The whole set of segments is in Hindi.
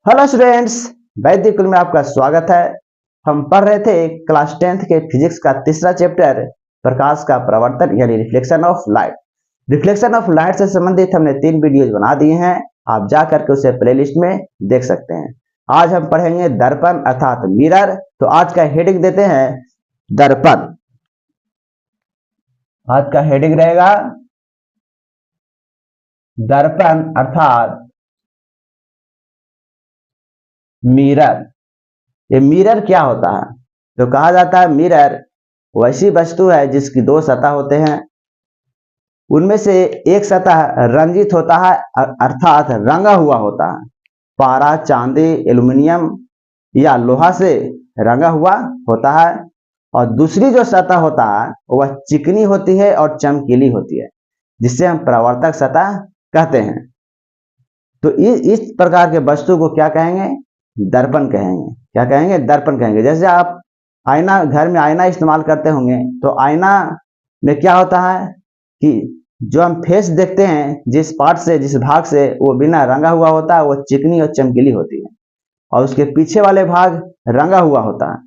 हेलो स्टूडेंट्स, वैदिक कुल में आपका स्वागत है। हम पढ़ रहे थे क्लास 10th के फिजिक्स का तीसरा चैप्टर प्रकाश का प्रवर्तन यानी reflection of light. Reflection of light से संबंधित हमने 3 वीडियोज बना दिए हैं, आप जा करके उसे प्लेलिस्ट में देख सकते हैं। आज हम पढ़ेंगे दर्पण अर्थात मिरर। तो आज का हेडिंग देते हैं दर्पण। आज का हेडिंग रहेगा दर्पण अर्थात मिरर। ये मिरर क्या होता है? तो कहा जाता है मिरर वैसी वस्तु है जिसकी 2 सतह होते हैं। उनमें से एक सतह रंजित होता है अर्थात रंगा हुआ होता है। पारा, चांदी, एल्युमिनियम या लोहा से रंगा हुआ होता है। और दूसरी जो सतह होता है वह चिकनी होती है और चमकीली होती है, जिससे हम परावर्तक सतह कहते हैं। तो इस प्रकार के वस्तु को क्या कहेंगे? दर्पण कहेंगे। क्या कहेंगे? दर्पण कहेंगे। जैसे आप आईना, घर में आईना इस्तेमाल करते होंगे, तो आईना में क्या होता है कि जो हम फेस देखते हैं, जिस पार्ट से, जिस भाग से वो बिना रंगा हुआ होता है, वो चिकनी और चमकीली होती है। और उसके पीछे वाले भाग रंगा हुआ होता है,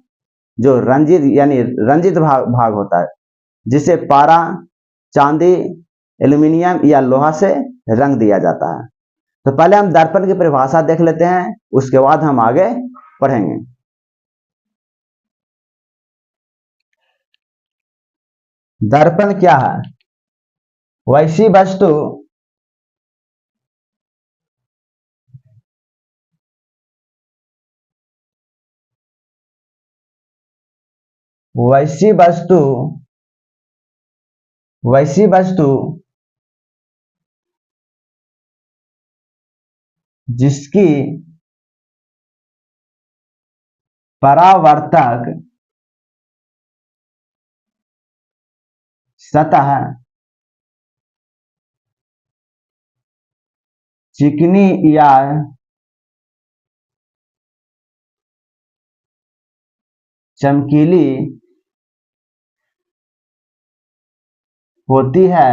जो रंजित यानी रंजित भाग होता है, जिसे पारा, चांदी, एल्यूमिनियम या लोहा से रंग दिया जाता है। तो पहले हम दर्पण की परिभाषा देख लेते हैं, उसके बाद हम आगे पढ़ेंगे। दर्पण क्या है? वैसी वस्तु वैसी वस्तु वैसी वस्तु जिसकी परावर्तक सतह चिकनी या चमकीली होती है,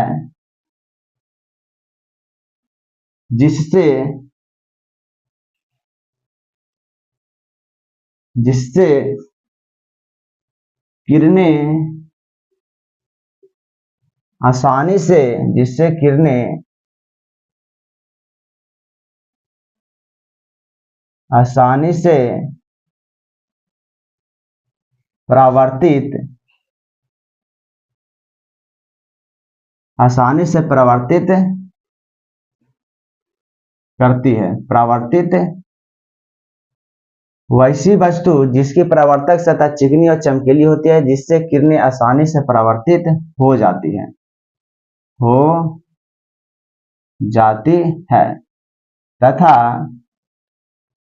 जिससे किरणें आसानी से परावर्तित करती है। वैसी वस्तु जिसकी परावर्तक सतह चिकनी और चमकीली होती है, जिससे किरणें आसानी से परावर्तित हो जाती है तथा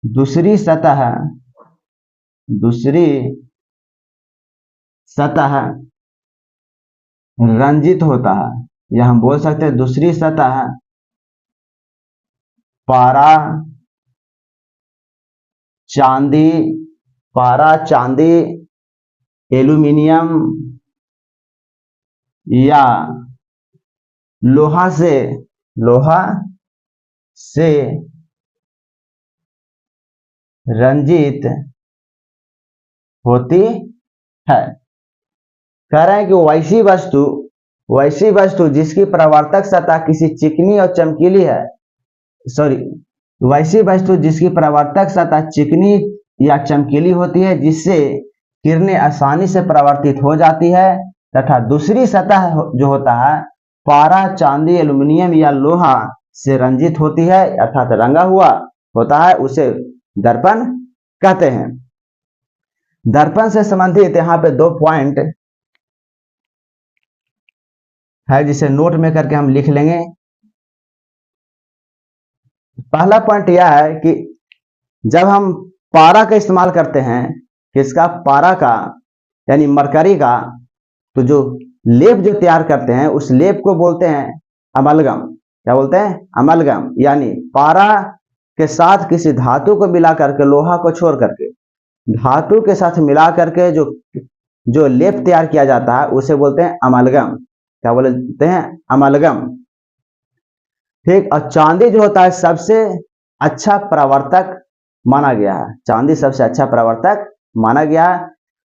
दूसरी सतह रंजित होता है, या हम बोल सकते हैं दूसरी सतह पारा, चांदी, एल्यूमिनियम या लोहा से रंजित होती है। कह रहे हैं कि वैसी वस्तु जिसकी परावर्तक सतह किसी चिकनी और चमकीली है, वैसी वस्तु जिसकी परावर्तक सतह चिकनी या चमकीली होती है, जिससे किरणें आसानी से परावर्तित हो जाती है, तथा दूसरी सतह जो होता है पारा, चांदी, एल्यूमिनियम या लोहा से रंजित होती है अर्थात रंगा हुआ होता है, उसे दर्पण कहते हैं। दर्पण से संबंधित यहाँ पे 2 पॉइंट है, जिसे नोट में करके हम लिख लेंगे। पहला पॉइंट यह है कि जब हम पारा का इस्तेमाल करते हैं, किसका? पारा का यानी मरकरी का, तो जो लेप जो तैयार करते हैं उस लेप को बोलते हैं अमलगम। क्या बोलते हैं? अमलगम। यानी पारा के साथ किसी धातु को मिला करके, लोहा को छोड़ करके धातु के साथ मिला करके जो लेप तैयार किया जाता है उसे बोलते हैं अमलगम। क्या बोलते हैं? अमलगम। ठीक। और चांदी जो होता है सबसे अच्छा परावर्तक माना गया है, चांदी सबसे अच्छा परावर्तक माना गया है।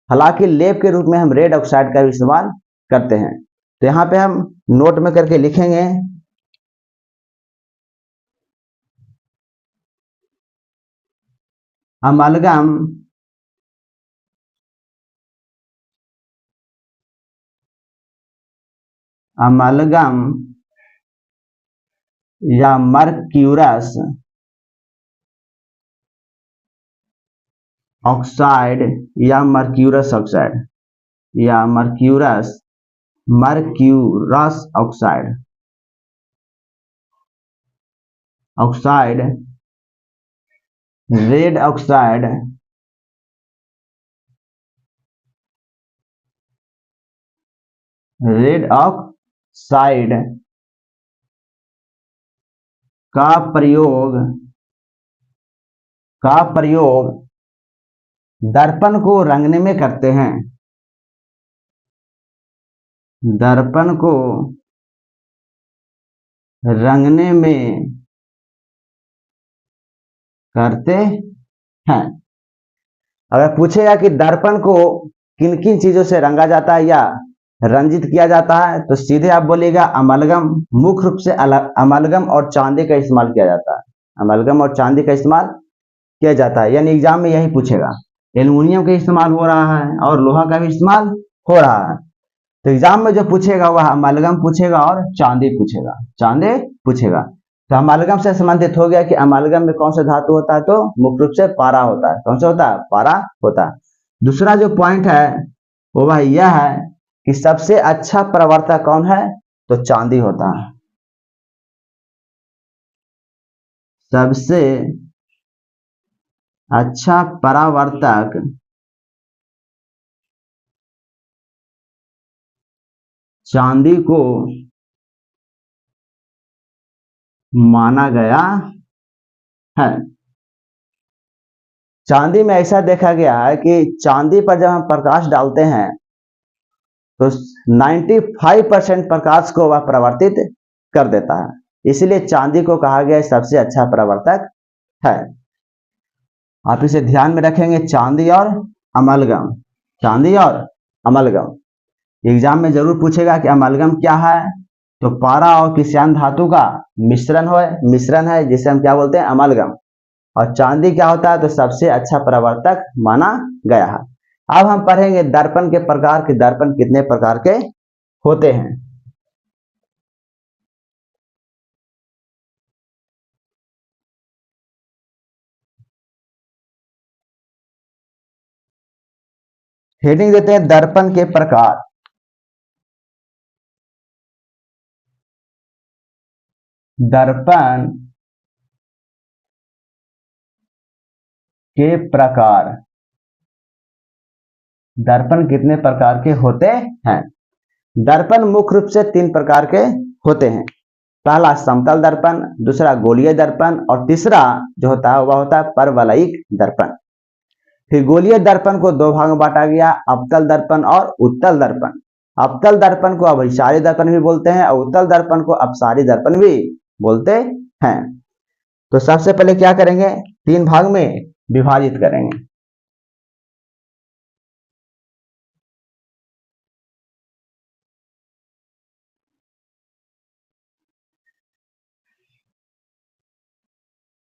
हालांकि लेप के रूप में हम रेड ऑक्साइड का भी इस्तेमाल करते हैं। तो यहाँ पे हम नोट में करके लिखेंगे अमलगम अमलगम या मर्क्यूरस ऑक्साइड या मर्क्यूरस ऑक्साइड या mercurous oxide oxide red oxide red oxide का प्रयोग दर्पण को रंगने में करते हैं। दर्पण को रंगने में करते हैं। अगर पूछेगा कि दर्पण को किन किन चीजों से रंगा जाता है या रंजित किया जाता है, तो सीधे आप बोलिएगा अमलगम। मुख्य रूप से अमलगम और चांदी का इस्तेमाल किया जाता है। अमलगम और चांदी का इस्तेमाल किया जाता है, यानी एग्जाम में यही पूछेगा। एल्युमिनियम का इस्तेमाल हो रहा है और लोहा का भी इस्तेमाल हो रहा है। तो एग्जाम में जो पूछेगा वह अमलगम पूछेगा और चांदी पूछेगा। तो अमलगम से संबंधित हो गया कि अमलगम में कौन सा धातु होता है, तो मुख्य रूप से पारा होता है। कौन सा होता है? पारा होता है। दूसरा जो पॉइंट है वो वह यह है कि सबसे अच्छा परावर्तक कौन है, तो चांदी होता है। सबसे अच्छा परावर्तक चांदी को माना गया है। चांदी में ऐसा देखा गया है कि चांदी पर जब हम प्रकाश डालते हैं तो 95% प्रकाश को वह परावर्तित कर देता है, इसलिए चांदी को कहा गया सबसे अच्छा परावर्तक है। आप इसे ध्यान में रखेंगे, चांदी और अमलगम। चांदी और अमलगम एग्जाम में जरूर पूछेगा कि अमलगम क्या है, तो पारा और किस्यान धातु का मिश्रण है जिसे हम क्या बोलते हैं? अमलगम। और चांदी क्या होता है, तो सबसे अच्छा परावर्तक माना गया है। अब हम पढ़ेंगे दर्पण के प्रकार कि दर्पण कितने प्रकार के होते हैं। हेडिंग देते हैं दर्पण के प्रकार। दर्पण के प्रकार। दर्पण कितने प्रकार के होते हैं? दर्पण मुख्य रूप से 3 प्रकार के होते हैं। पहला समतल दर्पण, दूसरा गोलीय दर्पण और तीसरा जो होता है वह होता है परवलयिक दर्पण। फिर गोलीय दर्पण को 2 भाग में बांटा गया, अवतल दर्पण और उत्तल दर्पण। अवतल दर्पण को अभिसारी दर्पण भी बोलते हैं और उत्तल दर्पण को अपसारी दर्पण भी बोलते हैं। तो सबसे पहले क्या करेंगे, 3 भाग में विभाजित करेंगे।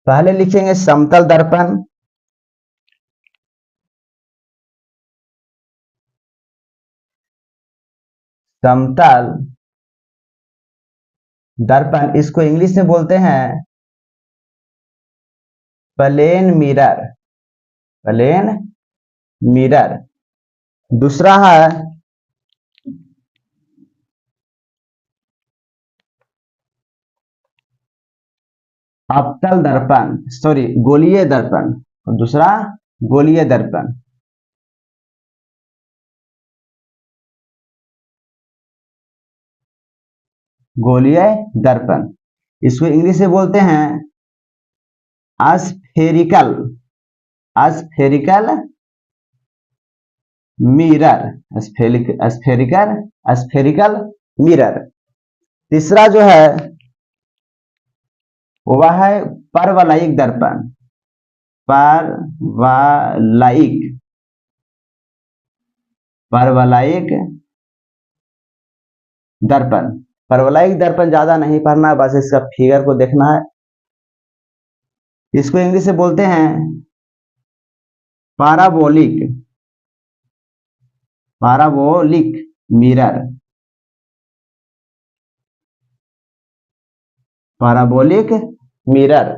पहले लिखेंगे समतल दर्पण। समतल दर्पण, इसको इंग्लिश में बोलते हैं प्लेन मिरर। Plane mirror. दूसरा है अवतल दर्पण, सॉरी गोलीय दर्पण। दूसरा गोलीय दर्पण। गोलीय दर्पण, इसको इंग्लिश में बोलते हैं स्फेरिकल मिरर। Spherical mirror. तीसरा जो है वह है परवलयिक दर्पण। परवलयिक, परवलयिक दर्पण। परवलयिक दर्पण ज्यादा नहीं पढ़ना, बस इसका फिगर को देखना है। इसको इंग्लिश से बोलते हैं parabolic, parabolic mirror, parabolic mirror.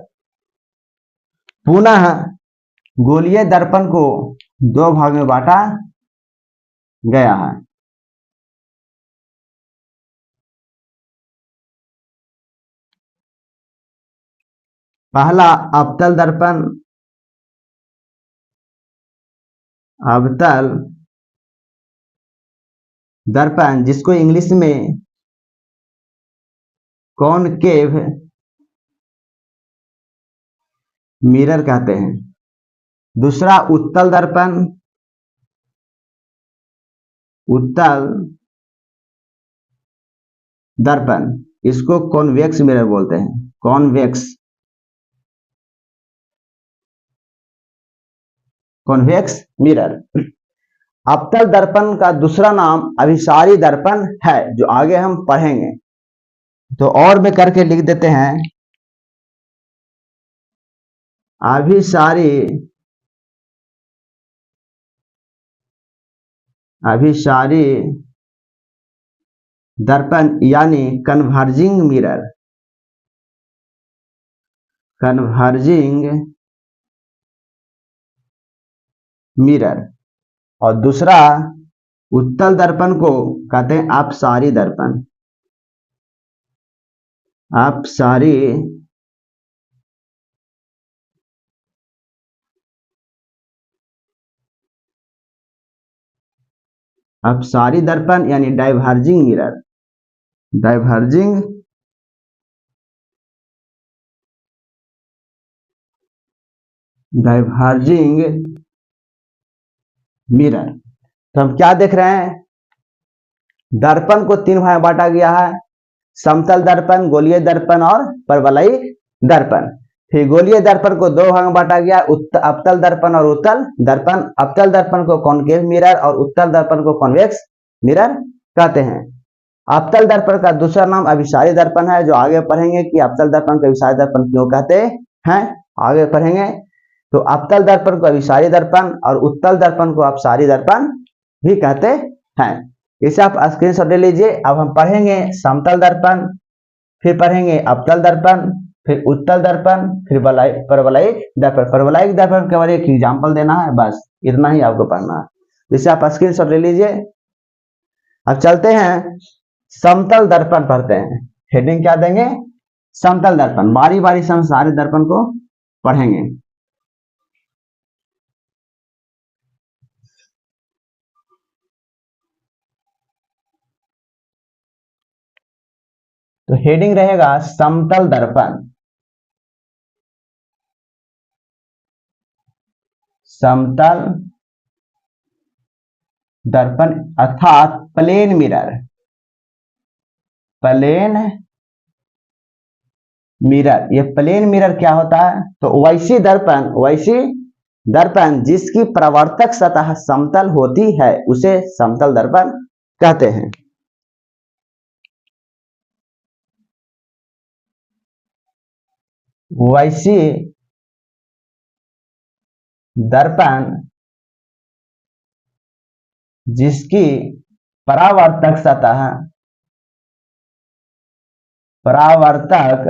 पुनः गोलीय दर्पण को दो भाग में बांटा गया है। पहला अवतल दर्पण, अवतल दर्पण जिसको इंग्लिश में कॉनकेव मिरर कहते हैं। दूसरा उत्तल दर्पण, उत्तल दर्पण इसको कॉन्वेक्स मिरर बोलते हैं, कॉन्वेक्स, कॉन्वेक्स मिरर। अवतल दर्पण का दूसरा नाम अभिसारी दर्पण है, जो आगे हम पढ़ेंगे। तो और में करके लिख देते हैं, अभिसारी, अभिसारी दर्पण यानी कन्वर्जिंग मिरर, कन्वर्जिंग मिरर। और दूसरा उत्तल दर्पण को कहते हैं अपसारी दर्पण, अपसारी अपसारी दर्पण यानी diverging mirror, diverging diverging mirror. तो हम क्या देख रहे हैं, दर्पण को तीन भाग में बांटा गया है, समतल दर्पण, गोलीय दर्पण और परवलयिक दर्पण। फिर गोलीय दर्पण को दो भाग में बांटा गया, अवतल दर्पण और उत्तल दर्पण। अवतल दर्पण को कॉनकेव मिरर और उत्तल दर्पण को कॉन्वेक्स मिरर कहते हैं। अवतल दर्पण का दूसरा नाम अभिसारी दर्पण है, जो आगे पढ़ेंगे कि अवतल दर्पण को अभिसारी दर्पण क्यों कहते हैं, आगे पढ़ेंगे। तो अवतल दर्पण को अभिसारी दर्पण और उत्तल दर्पण को अपसारी दर्पण भी कहते हैं। इसे आप स्क्रीनशॉट ले लीजिए। अब हम पढ़ेंगे समतल दर्पण, फिर पढ़ेंगे अवतल दर्पण, फिर उत्तल दर्पण, फिर परवलयिक दर्पण। परवलयिक दर्पण के बारे में एक एग्जाम्पल देना है, बस इतना ही आपको पढ़ना है। इसे आप स्क्रीनशॉट ले लीजिए। अब चलते हैं समतल दर्पण पढ़ते हैं। हेडिंग क्या देंगे, समतल दर्पण। बारी बारी से हम सारे दर्पण को पढ़ेंगे। तो हेडिंग रहेगा समतल दर्पण, समतल दर्पण अर्थात प्लेन मिरर, प्लेन मिरर। ये प्लेन मिरर क्या होता है, तो वैसी दर्पण, वैसी दर्पण जिसकी परावर्तक सतह समतल होती है उसे समतल दर्पण कहते हैं। वैसी दर्पण जिसकी परावर्तक सतह, परावर्तक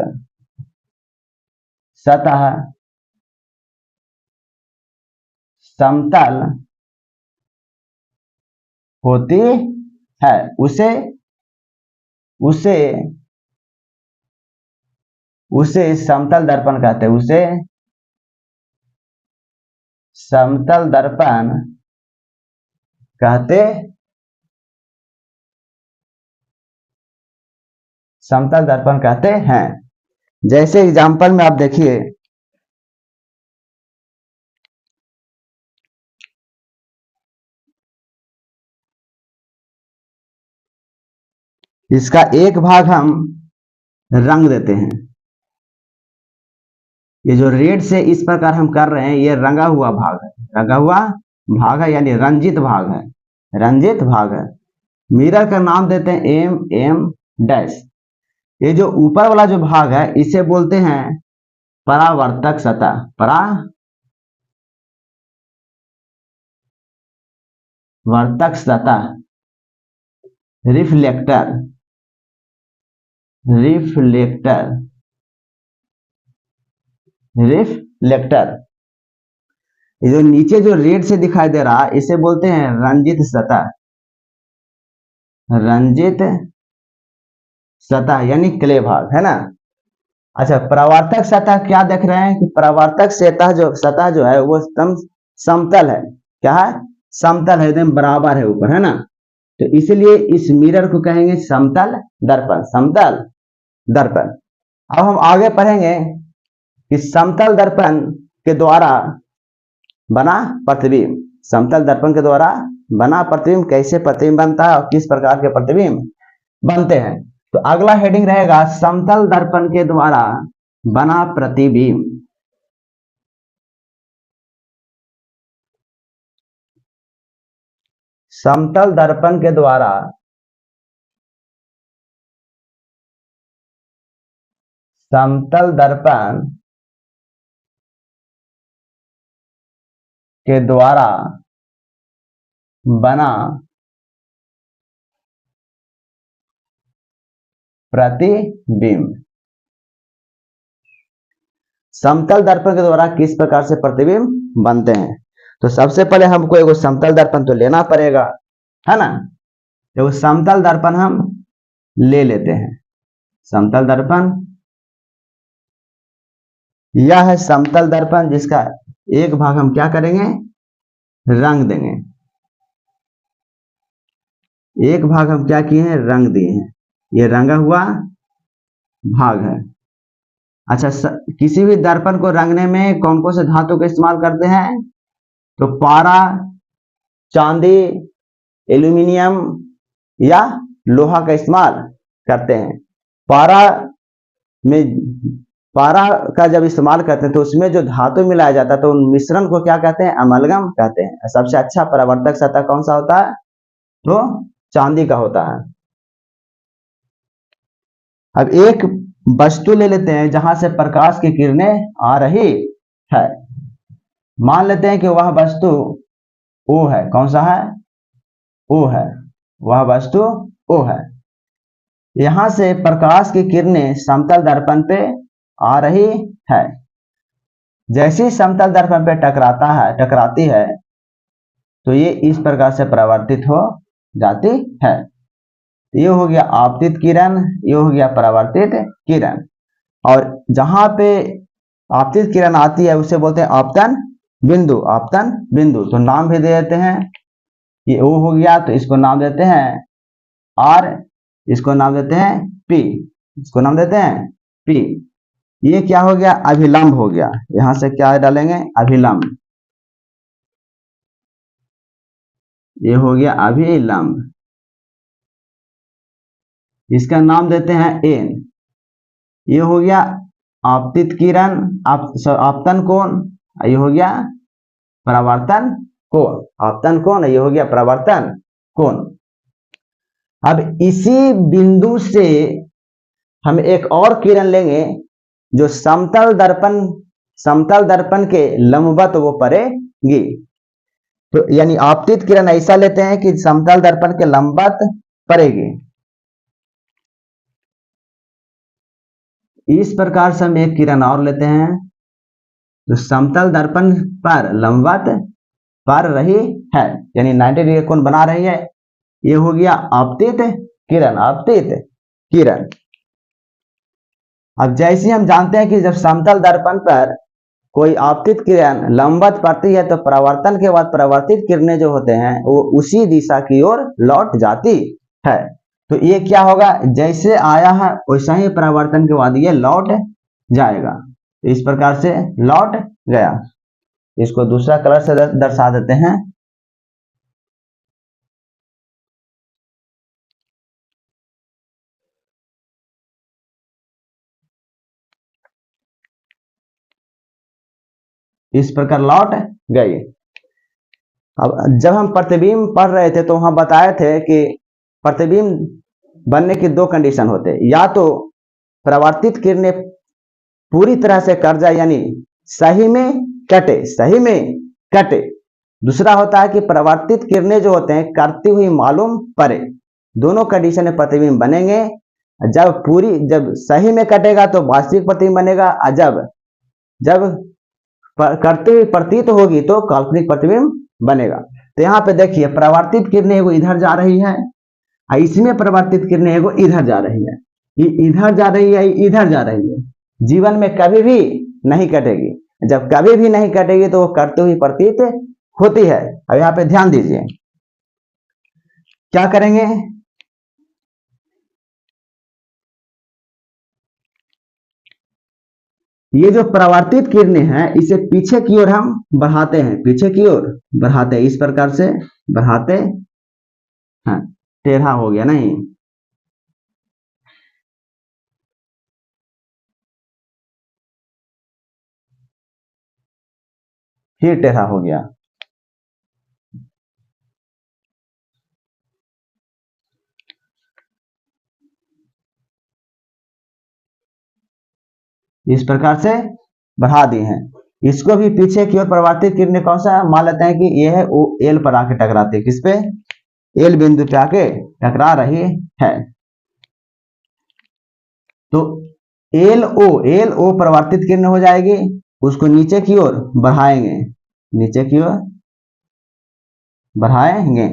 सतह समतल होती है उसे उसे उसे समतल दर्पण कहते हैं, उसे समतल दर्पण कहते, समतल दर्पण कहते हैं। जैसे एग्जांपल में आप देखिए, इसका एक भाग हम रंग देते हैं, ये जो रेड से इस प्रकार हम कर रहे हैं, ये रंगा हुआ भाग है, रंगा हुआ भाग है, यानी रंजित भाग है, रंजित भाग है। मिरर का नाम देते हैं एम एम डैश। ये जो ऊपर वाला जो भाग है इसे बोलते हैं परावर्तक सतह, परावर्तक सतह, रिफ्लेक्टर, रिफ्लेक्टर, रिफ्लेक्टर। ये जो नीचे जो रेड से दिखाई दे रहा है इसे बोलते हैं रंजित सतह, रंजित सतह यानी क्ले भाग, है ना। अच्छा, परावर्तक सतह क्या देख रहे हैं कि परावर्तक सतह जो है वो एकदम समतल है। क्या है? समतल है, एकदम बराबर है ऊपर, है ना। तो इसलिए इस मिरर को कहेंगे समतल दर्पण, समतल दर्पण। अब हम आगे पढ़ेंगे कि समतल दर्पण के द्वारा बना प्रतिबिंब, समतल दर्पण के द्वारा बना प्रतिबिंब, कैसे प्रतिबिंब बनता है और किस प्रकार के प्रतिबिंब बनते हैं। तो अगला हेडिंग रहेगा समतल दर्पण के द्वारा बना प्रतिबिंब। समतल दर्पण के द्वारा समतल दर्पण के द्वारा बना प्रतिबिंब। समतल दर्पण के द्वारा किस प्रकार से प्रतिबिंब बनते हैं। तो सबसे पहले हमको एगो समतल दर्पण तो लेना पड़ेगा, है ना। एगो समतल दर्पण हम ले लेते हैं। समतल दर्पण, यह है समतल दर्पण जिसका एक भाग हम क्या करेंगे, रंग देंगे। एक भाग हम क्या किए हैं, रंग दिए हैं, ये रंगा हुआ भाग है। अच्छा, किसी भी दर्पण को रंगने में कौन कौन से धातु का इस्तेमाल करते हैं, तो पारा, चांदी, एल्यूमिनियम या लोहा का इस्तेमाल करते हैं। पारा में, पारा का जब इस्तेमाल करते हैं तो उसमें जो धातु मिलाया जाता है तो उन मिश्रण को क्या कहते हैं, अमलगम कहते हैं। सबसे अच्छा परावर्तक सतह कौन सा होता है, तो चांदी का होता है। अब एक वस्तु ले लेते हैं जहां से प्रकाश की किरणें आ रही है। मान लेते हैं कि वह वस्तु ओ है। कौन सा है, ओ है, वह वस्तु ओ है। यहां से प्रकाश की किरणें समतल दर्पण पे आ रही है। जैसी समतल दर्पण पे टकराती है तो ये इस प्रकार से परावर्तित हो जाती है। ये हो गया आपतित किरण, ये हो गया परावर्तित किरण। और जहां पे आपतित किरण आती है उसे बोलते हैं आपतन बिंदु, आपतन बिंदु। तो नाम भी दे देते हैं, ये ओ हो गया तो इसको नाम देते हैं आर, इसको नाम देते हैं पी, इसको नाम देते हैं पी। ये क्या हो गया, अभिलंब हो गया। यहां से क्या डालेंगे, अभिलंब, ये हो गया अभिलंब, इसका नाम देते हैं एन। ये हो गया आपतित किरण, आपतन कोण, ये हो गया परावर्तन कोण, आपतन कोण, ये हो गया परावर्तन कोण। अब इसी बिंदु से हम एक और किरण लेंगे जो समतल दर्पण के लंबवत वो पड़ेगी। तो यानी आपतित किरण ऐसा लेते हैं कि समतल दर्पण के लंबवत पड़ेगी। इस प्रकार से हम एक किरण और लेते हैं जो समतल दर्पण पर लंबवत पड़ रही है, यानी 90 डिग्री कोण बना रही है। ये हो गया आपतित किरण, आपतित किरण। अब जैसे हम जानते हैं कि जब समतल दर्पण पर कोई आपतित किरण लंबवत पड़ती है तो परावर्तन के बाद परावर्तित किरणें जो होते हैं वो उसी दिशा की ओर लौट जाती है। तो ये क्या होगा, जैसे आया है वैसा ही परावर्तन के बाद ये लौट जाएगा। इस प्रकार से लौट गया। इसको दूसरा कलर से दर्शा देते हैं। इस प्रकार लौट गई। अब जब हम प्रतिबिंब पढ़ रहे थे तो हम बताए थे कि प्रतिबिंब बनने की दो कंडीशन होते हैं, या तो परावर्तित किरणें पूरी तरह से कट जाए यानी सही में कटे। दूसरा होता है कि परावर्तित किरणें जो होते हैं करती हुई मालूम पड़े। दोनों कंडीशन में प्रतिबिंब बनेंगे। जब सही में कटेगा तो वास्तविक प्रतिबिंब बनेगा, और जब करते हुए प्रतीत होगी तो काल्पनिक प्रतिबिंब बनेगा। तो यहाँ पे देखिए परावर्तित किरणें वो इधर जा रही है, इसमें परावर्तित किरणें वो इधर जा रही है, ये इधर जा रही है, इधर जा रही है। जीवन में कभी भी नहीं कटेगी। जब कभी भी नहीं कटेगी तो वो करते हुए प्रतीत होती है। अब यहाँ पे ध्यान दीजिए, क्या करेंगे, ये जो परावर्तित किरणें हैं इसे पीछे की ओर हम बढ़ाते हैं, पीछे की ओर बढ़ाते हैं, इस प्रकार से बढ़ाते हैं। टेढ़ा हो गया नहीं, फिर टेढ़ा हो गया। इस प्रकार से बढ़ा दिए हैं। इसको भी पीछे की ओर परावर्तित किरणें कौन सा मान लेते हैं कि यह है ओ एल पर आके टकराती है, किस पे, एल बिंदु पे आके टकरा रही है। तो एल ओ परावर्तित किरण हो जाएगी, उसको नीचे की ओर बढ़ाएंगे, नीचे की ओर बढ़ाएंगे,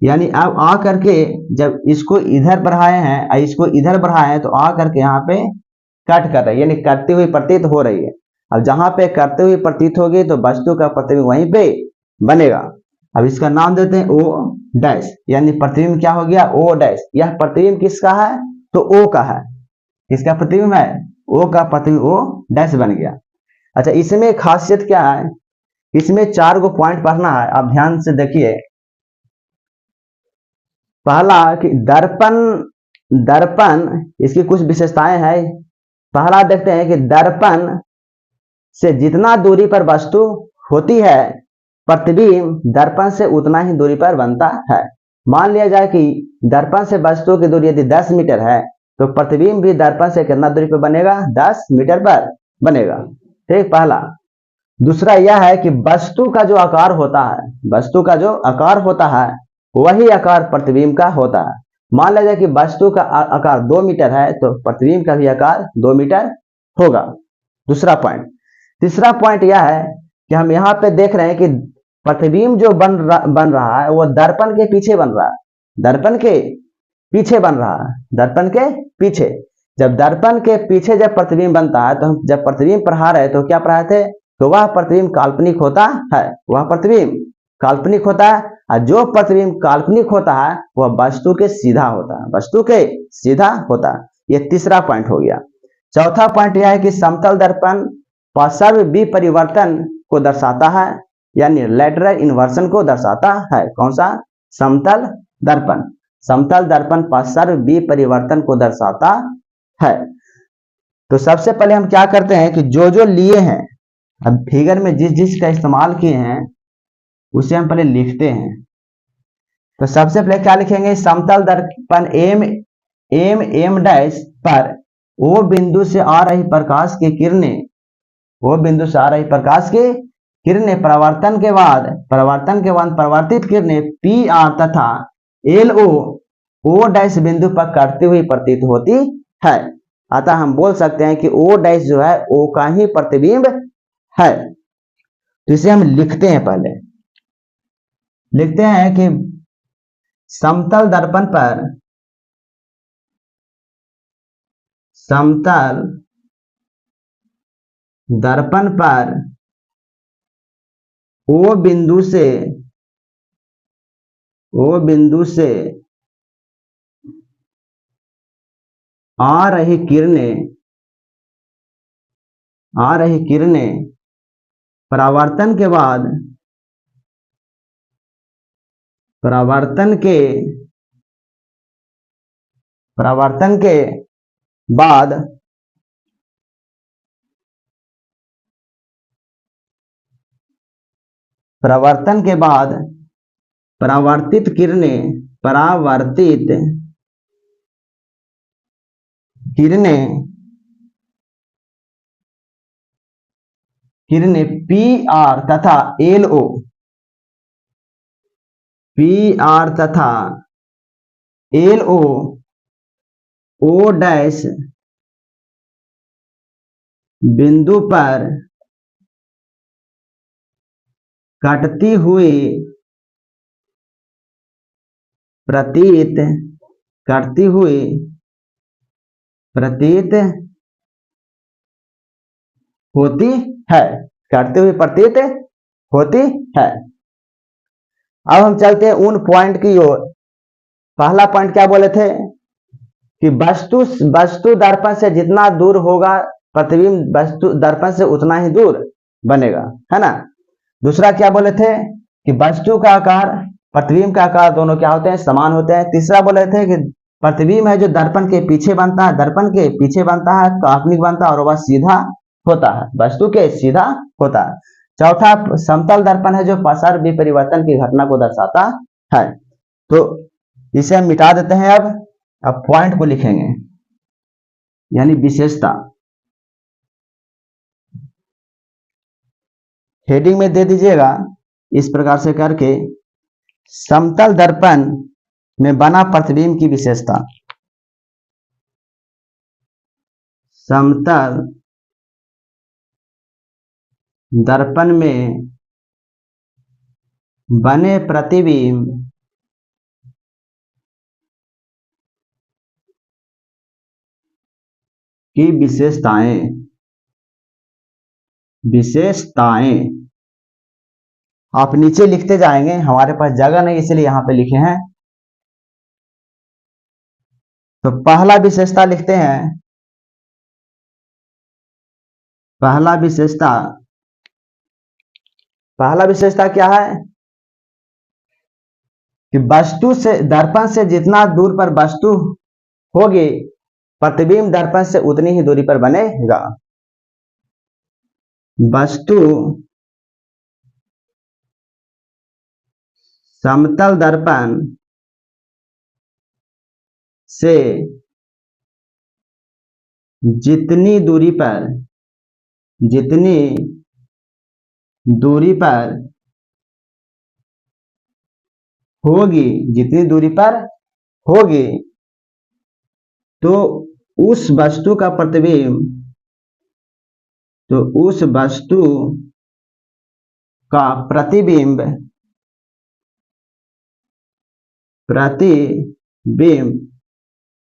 यानी अब आ करके जब इसको इधर बढ़ाए हैं, इसको इधर बढ़ाए हैं, तो आ करके यहाँ पे कट कर रही है, यानी करती हुई प्रतीत हो रही है। अब जहां पे करते हुए प्रतीत होगी तो वस्तु का प्रतिबिंब वहीं पे बनेगा। अब इसका नाम देते हैं ओ डैश, यानी प्रतिबिंब क्या हो गया, ओ डैश। यह प्रतिबिंब किसका है, तो ओ का है। किसका प्रतिबिंब है, ओ का प्रतिबिंब ओ डैश बन गया। अच्छा, इसमें खासियत क्या है, इसमें 4 गो पॉइंट पढ़ना है, आप ध्यान से देखिए। पहला कि दर्पण इसकी कुछ विशेषताएं हैं। पहला देखते हैं कि दर्पण से जितना दूरी पर वस्तु होती है, प्रतिबिंब दर्पण से उतना ही दूरी पर बनता है। मान लिया जाए कि दर्पण से वस्तु की दूरी यदि 10 मीटर है, तो प्रतिबिंब भी दर्पण से कितना दूरी पर बनेगा, 10 मीटर पर बनेगा। ठीक, पहला। दूसरा यह है कि वस्तु का जो आकार होता है, वस्तु का जो आकार होता है वही आकार प्रतिबिंब का होता है। मान लिया जाए कि वस्तु का आकार 2 मीटर है, तो प्रतिबिंब का भी आकार 2 मीटर होगा। दूसरा पॉइंट। तीसरा पॉइंट यह है कि हम यहाँ पे देख रहे हैं कि प्रतिबिंब जो बन रहा है वो दर्पण के पीछे बन रहा है, दर्पण के पीछे बन रहा है, दर्पण के पीछे। जब दर्पण के पीछे जब प्रतिबिंब बनता है, तो हम जब प्रतिबिंब पढ़ा रहे तो क्या पढ़ाए थे, तो वह प्रतिबिंब काल्पनिक होता है, वह प्रतिबिंब काल्पनिक होता है। और जो प्रतिबिंब काल्पनिक होता है वह वस्तु के सीधा होता है, वस्तु के सीधा होता है। यह तीसरा पॉइंट हो गया। चौथा पॉइंट यह है कि समतल दर्पण पार्श्व विपरिवर्तन को दर्शाता है, यानी लैटरल इन्वर्सन को दर्शाता है। कौन सा, समतल दर्पण। समतल दर्पण पार्श्व विपरिवर्तन को दर्शाता है। तो सबसे पहले हम क्या करते हैं कि जो लिए हैं, अब फिगर में जिस का इस्तेमाल किए हैं उसे हम पहले लिखते हैं। तो सबसे पहले क्या लिखेंगे, समतल दर्पण एम डैश पर ओ बिंदु से आ रही प्रकाश की किरणें, वो बिंदु से आ रही प्रकाश की किरणें परावर्तन के बाद परावर्तित किरणें पी आर तथा एल ओ डैश बिंदु पर करती हुई प्रतीत होती है। अतः हम बोल सकते हैं कि ओ डैश जो है ओ का ही प्रतिबिंब है। तो इसे हम लिखते हैं, पहले लिखते हैं कि समतल दर्पण पर ओ बिंदु से आ रही किरणें परावर्तन के बाद प्रवर्तन के बाद परावर्तित किरणें पी आर तथा एल ओ डैश बिंदु पर कटती हुई प्रतीत होती है। करते हुए प्रतीत होती है। अब हम चलते हैं उन पॉइंट की ओर। पहला पॉइंट क्या बोले थे कि वस्तु दर्पण से जितना दूर होगा प्रतिबिंब वस्तु दर्पण से उतना ही दूर बनेगा, है ना। दूसरा क्या बोले थे कि वस्तु का आकार प्रतिबिंब का आकार दोनों क्या होते हैं, समान होते हैं। तीसरा बोले थे कि प्रतिबिंब है जो दर्पण के पीछे बनता है, काल्पनिक बनता है और वह सीधा होता है, वस्तु के सीधा होता है। चौथा समतल दर्पण है जो प्रसार विपरिवर्तन की घटना को दर्शाता है। तो इसे हम मिटा देते हैं। अब पॉइंट को लिखेंगे, यानी विशेषता। हेडिंग में दे दीजिएगा इस प्रकार से करके, समतल दर्पण में बना प्रतिबिंब की विशेषता। समतल दर्पण में बने प्रतिबिंब की विशेषताएं आप नीचे लिखते जाएंगे, हमारे पास जगह नहीं इसलिए यहां पे लिखे हैं। तो पहला विशेषता लिखते हैं। पहला विशेषता क्या है कि वस्तु से दर्पण से जितना दूर पर वस्तु होगी प्रतिबिंब दर्पण से उतनी ही दूरी पर बनेगा। वस्तु समतल दर्पण से जितनी दूरी पर होगी तो उस वस्तु का प्रतिबिंब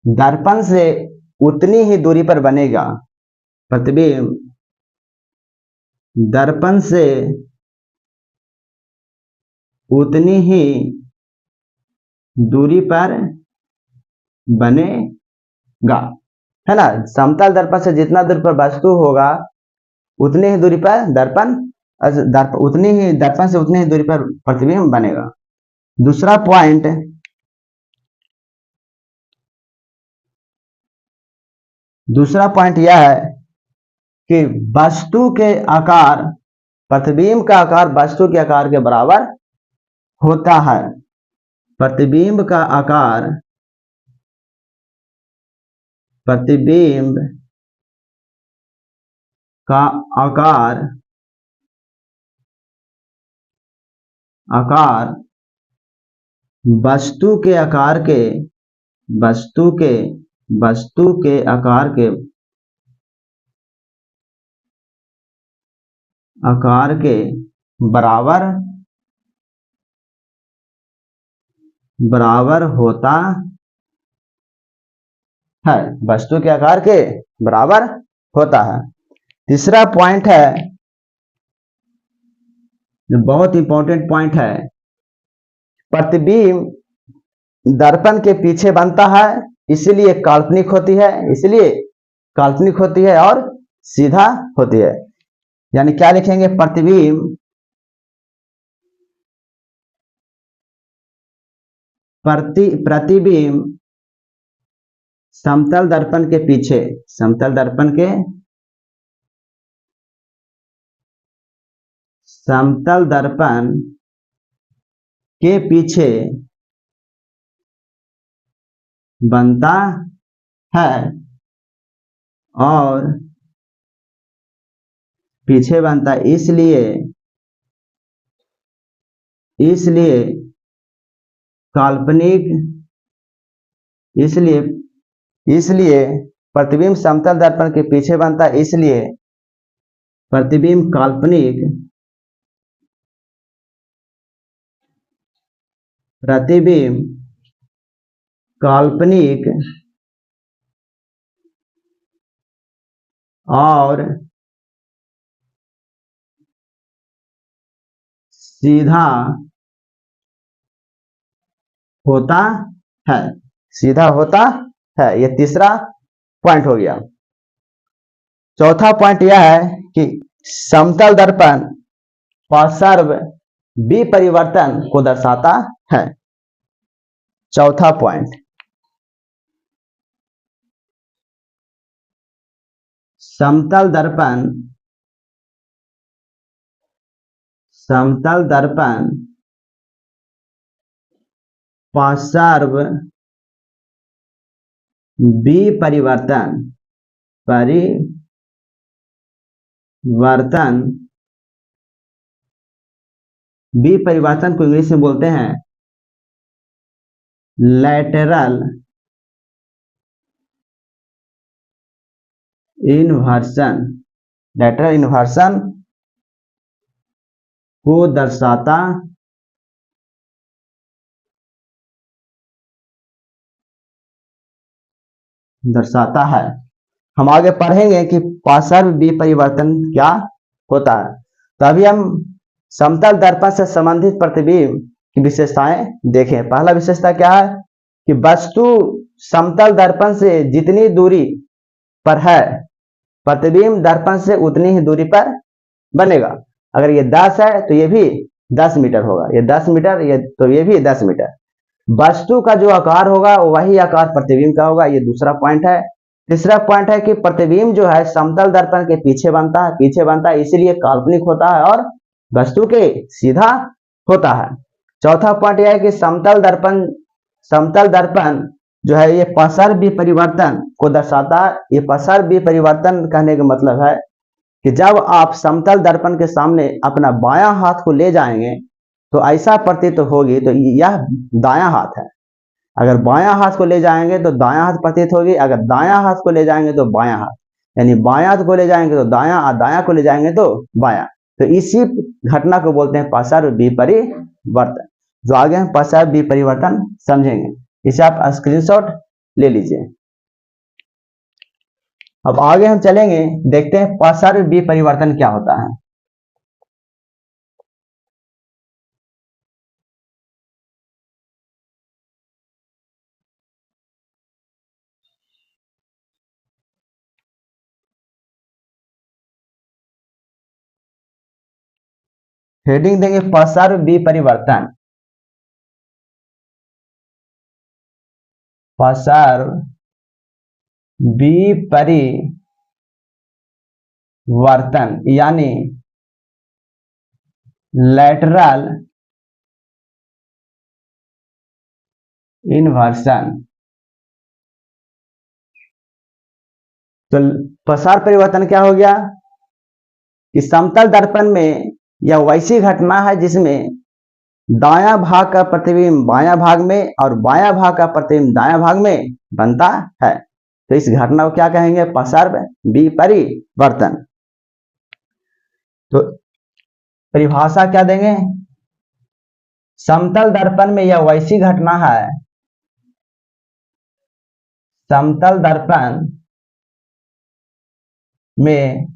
दर्पण से उतनी ही दूरी पर बनेगा। प्रतिबिंब दर्पण से उतनी ही दूरी पर बनेगा, है ना। समतल दर्पण से जितना दूर पर वस्तु होगा उतनी ही दूरी पर दर्पण से उतनी ही दूरी पर प्रतिबिंब बनेगा। दूसरा पॉइंट यह है कि वस्तु के आकार प्रतिबिंब का आकार वस्तु के आकार के बराबर होता है। प्रतिबिंब का आकार वस्तु के आकार के बराबर होता है। वस्तु के आकार के बराबर होता है। तीसरा पॉइंट है जो बहुत इंपॉर्टेंट पॉइंट है, प्रतिबिंब दर्पण के पीछे बनता है इसलिए काल्पनिक होती है और सीधा होती है। यानी क्या लिखेंगे, प्रतिबिंब समतल दर्पण समतल दर्पण के पीछे बनता है और पीछे बनता है इसलिए काल्पनिक इसलिए प्रतिबिंब समतल दर्पण के पीछे बनता है, इसलिए प्रतिबिंब काल्पनिक और सीधा होता है, सीधा होता है। यह तीसरा पॉइंट हो गया। चौथा पॉइंट यह है कि समतल दर्पण पार्श्व विपरिवर्तन को दर्शाता है। चौथा पॉइंट, समतल दर्पण पार्श्व विपरिवर्तन विपरिवर्तन को इंग्लिश में बोलते हैं लैटरल इन्वर्सन। लैटरल इन्वर्सन को दर्शाता है। हम आगे पढ़ेंगे कि पार्श्व विपरिवर्तन क्या होता है। तो अभी हम समतल दर्पण से संबंधित प्रतिबिंब की विशेषताएं देखें। पहला विशेषता क्या है कि वस्तु समतल दर्पण से जितनी दूरी पर है, प्रतिबिंब दर्पण से उतनी ही दूरी पर बनेगा। अगर ये 10 है तो ये भी 10 मीटर होगा, ये 10 मीटर, ये भी 10 मीटर। वस्तु का जो आकार होगा वही आकार प्रतिबिंब का होगा। ये दूसरा पॉइंट है। तीसरा पॉइंट है कि प्रतिबिंब जो है समतल दर्पण के पीछे बनता है, इसीलिए काल्पनिक होता है और वस्तु के सीधा होता है। चौथा पॉइंट यह है कि समतल दर्पण जो है ये पार्श्व विपरिवर्तन को दर्शाता है। ये पार्श्व विपरिवर्तन कहने का मतलब है कि जब आप समतल दर्पण के सामने अपना बायां हाथ को ले जाएंगे तो ऐसा प्रतीत होगी तो यह दायां हाथ है। अगर बायां हाथ को ले जाएंगे तो दायां हाथ प्रतीत होगी, अगर दायां हाथ को ले जाएंगे तो बायां हाथ, यानी बायां हाथ को ले जाएंगे तो दायां और दायां को ले जाएंगे तो बायां। तो इसी घटना को बोलते हैं पार्श्व विपरिवर्तन। जो आगे हम पार्श्व विपरिवर्तन समझेंगे, इसे आप स्क्रीनशॉट ले लीजिए। अब आगे हम चलेंगे, देखते हैं पार्श्व विपरिवर्तन क्या होता है। हेडिंग देंगे पार्श्व विपरिवर्तन। पार्श्व विपरिवर्तन यानी लैटरल इन्वर्सन। तो पार्श्व परिवर्तन क्या हो गया कि समतल दर्पण में यह वैसी घटना है जिसमें दायां भाग का प्रतिबिंब बायां भाग में और बायां भाग का प्रतिबिंब दायां भाग में बनता है। तो इस घटना को क्या कहेंगे? पार्श्व विपरिवर्तन। तो परिभाषा क्या देंगे? समतल दर्पण में यह वैसी घटना है, समतल दर्पण में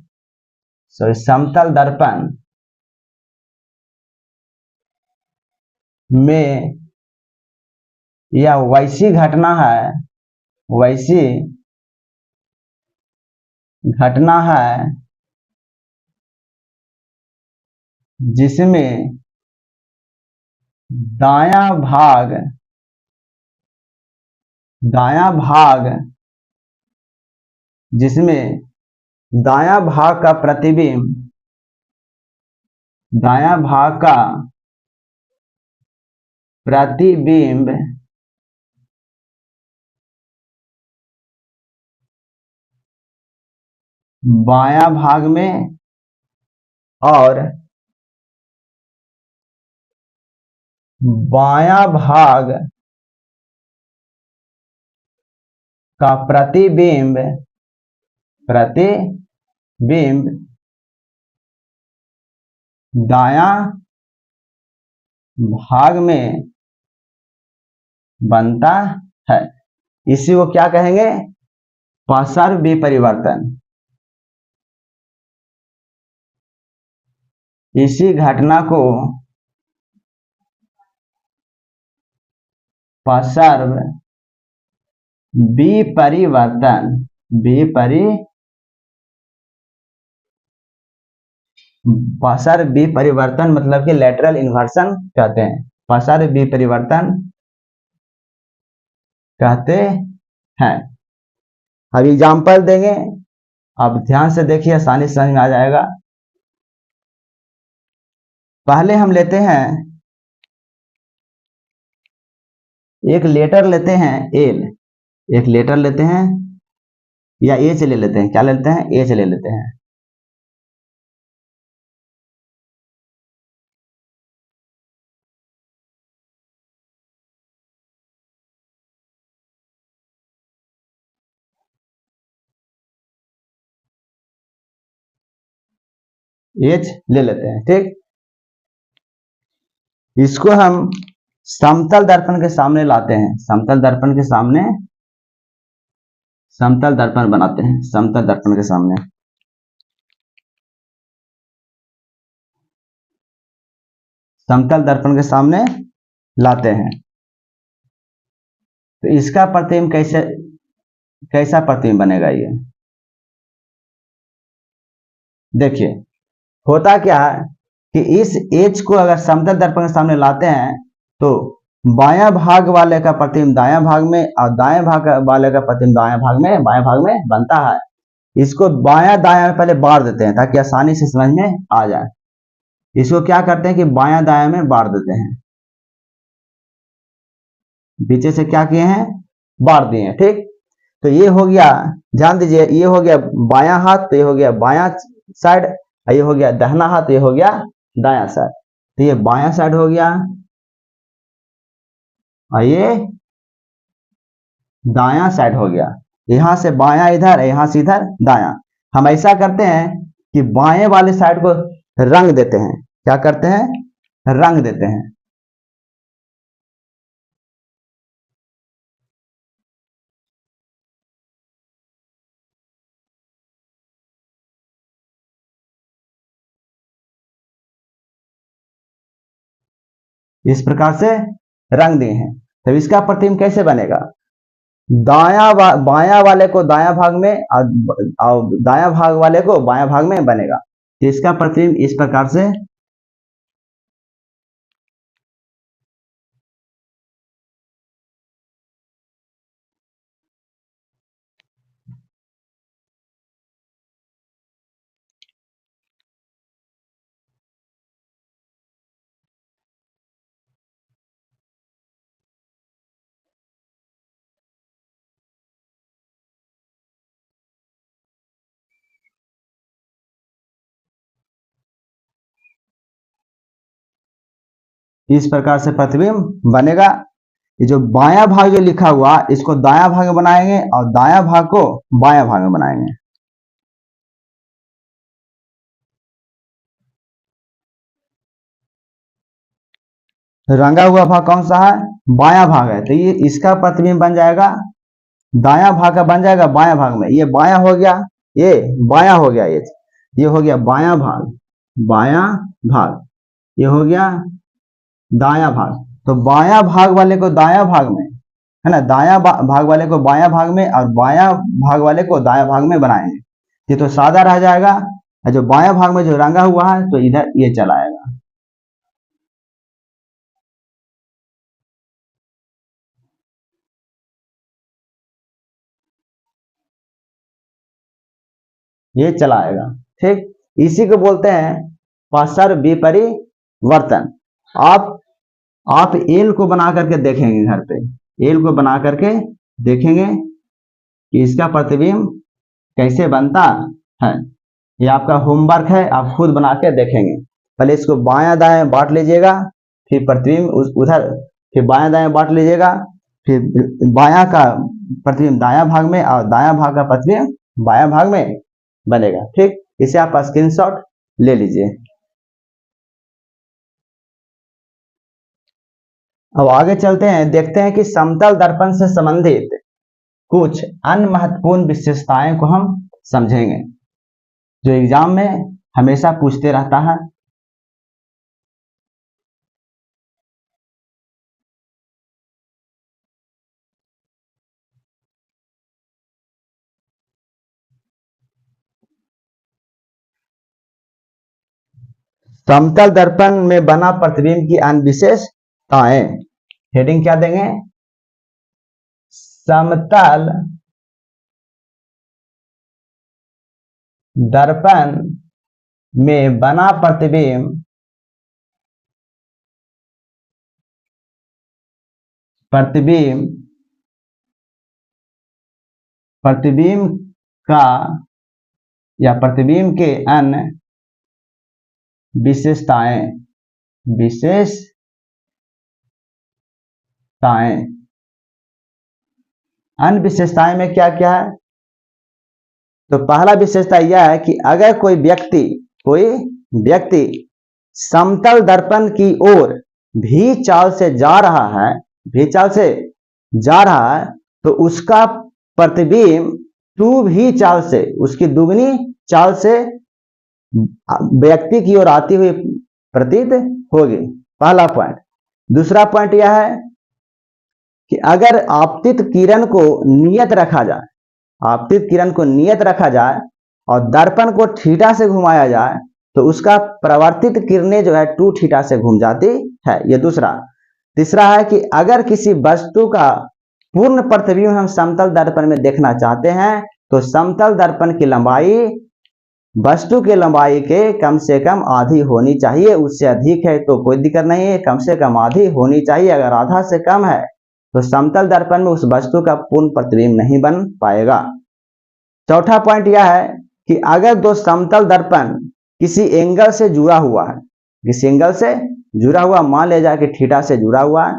समतल दर्पण में यह वैसी घटना है जिसमें दायां भाग का प्रतिबिंब दायां भाग का प्रतिबिंब बायां भाग में और बायां भाग का प्रतिबिंब दायां भाग में बनता है। इसी को क्या कहेंगे? पसर विपरिवर्तन। इसी घटना को पसर विपरिवर्तन पसर विपरिवर्तन मतलब कि लेटरल इन्वर्सन कहते हैं। पसर विपरिवर्तन कहते हैं। अब एग्जाम्पल देंगे, आप ध्यान से देखिए, आसानी से समझ में आ जाएगा। पहले हम लेते हैं एक लेटर लेते हैं एल, एक लेटर लेते हैं या एच ले लेते हैं। क्या लेते हैं? एच ले लेते हैं। एच ले लेते हैं, ठीक। इसको हम समतल दर्पण के सामने लाते हैं। समतल दर्पण के सामने समतल दर्पण बनाते हैं। समतल दर्पण के सामने समतल दर्पण के सामने लाते हैं। तो इसका प्रतिबिंब कैसा प्रतिबिंब बनेगा? ये देखिए, होता क्या है कि इस एच को अगर समतल दर्पण के सामने लाते हैं तो बायां भाग वाले का प्रतिबिंब दायां भाग में और दाएं भाग वाले का प्रतिबिंब बायां भाग में बनता है। इसको बायां दायां में पहले बांट देते हैं ताकि आसानी से समझ में आ जाए। इसको क्या करते हैं कि बायां दायां में बांट देते हैं। पीछे से क्या किए हैं? बांट दिए हैं, ठीक। तो ये हो गया, ध्यान दीजिए, ये हो गया बायां हाथ, तो ये हो गया बायां साइड, ये हो गया दाहिना हाथ, तो ये हो गया दायां साइड। तो ये बायां साइड हो गया और ये दायां साइड हो गया। यहां से बायां इधर, यहां से इधर दायां। हम ऐसा करते हैं कि बाएं वाले साइड को रंग देते हैं। क्या करते हैं? रंग देते हैं। इस प्रकार से रंग दिए हैं। तो इसका प्रतिबिंब कैसे बनेगा? बायां वाले को दायां भाग में और दायां भाग वाले को बायां भाग में बनेगा। तो इसका प्रतिबिंब इस प्रकार से प्रतिबिंब बनेगा। ये जो बायां भाग जो लिखा हुआ, इसको दायां भाग में बनाएंगे और दायां भाग को बायां भाग में बनाएंगे। रंगा हुआ भाग कौन सा है? बायां भाग है। तो ये इसका प्रतिबिंब बन जाएगा, दायां भाग का बन जाएगा बायां भाग में। ये बायां हो गया, ये बायां हो गया, ये हो गया बायां भाग, बायां भाग। ये हो गया दायां भाग। तो बायां भाग वाले को दायां भाग में, है ना, दायां भाग वाले को बायां भाग में और बायां भाग वाले को दायां भाग में बनाएंगे। ये तो सादा रह जाएगा। जो बायां भाग में जो रंगा हुआ है तो इधर ये चला आएगा। ये चला आएगा, ठीक। इसी को बोलते हैं पार्श्व विपरिवर्तन। आप एल को बना करके देखेंगे, घर पे एल को बना करके देखेंगे कि इसका प्रतिबिंब कैसे बनता है। ये आपका होमवर्क है, आप खुद बना के देखेंगे। पहले इसको बायां दाएं बांट लीजिएगा, फिर प्रतिबिंब उधर, फिर बायां दाएं बांट लीजिएगा, फिर बायां का प्रतिबिंब दायां भाग में और दायां भाग का प्रतिबिंब बायां भाग में बनेगा। ठीक, इसे आप स्क्रीनशॉट ले लीजिए। अब आगे चलते हैं, देखते हैं कि समतल दर्पण से संबंधित कुछ अन्य महत्वपूर्ण विशेषताएं को हम समझेंगे, जो एग्जाम में हमेशा पूछते रहता है। समतल दर्पण में बना प्रतिबिंब की अन्य विशेषताएं। हेडिंग क्या देंगे? समतल दर्पण में बना प्रतिबिंब प्रतिबिंब का या प्रतिबिंब के अन्य विशेषताएं अन्य विशेषताएं में क्या क्या है? तो पहला विशेषता यह है कि अगर कोई व्यक्ति समतल दर्पण की ओर भी चाल से जा रहा है, तो उसका प्रतिबिंब टू भी चाल से, उसकी दुगनी चाल से व्यक्ति की ओर आती हुई प्रतीत होगी। पहला पॉइंट। दूसरा पॉइंट यह है कि अगर आपतित किरण को नियत रखा जाए और दर्पण को थीटा से घुमाया जाए, तो उसका प्रवर्तित किरणें जो है टू थीटा से घूम जाती है। ये दूसरा। तीसरा है कि अगर किसी वस्तु का पूर्ण प्रतिबिंब हम समतल दर्पण में देखना चाहते हैं, तो समतल दर्पण की लंबाई वस्तु के लंबाई के कम से कम आधी होनी चाहिए। उससे अधिक है तो कोई दिक्कत नहीं है, कम से कम आधी होनी चाहिए। अगर आधा से कम है तो समतल दर्पण में उस वस्तु का पूर्ण प्रतिबिंब नहीं बन पाएगा। चौथा पॉइंट यह है कि अगर दो समतल दर्पण किसी एंगल से जुड़ा हुआ, मान लिया जाए कि थीटा से जुड़ा हुआ है,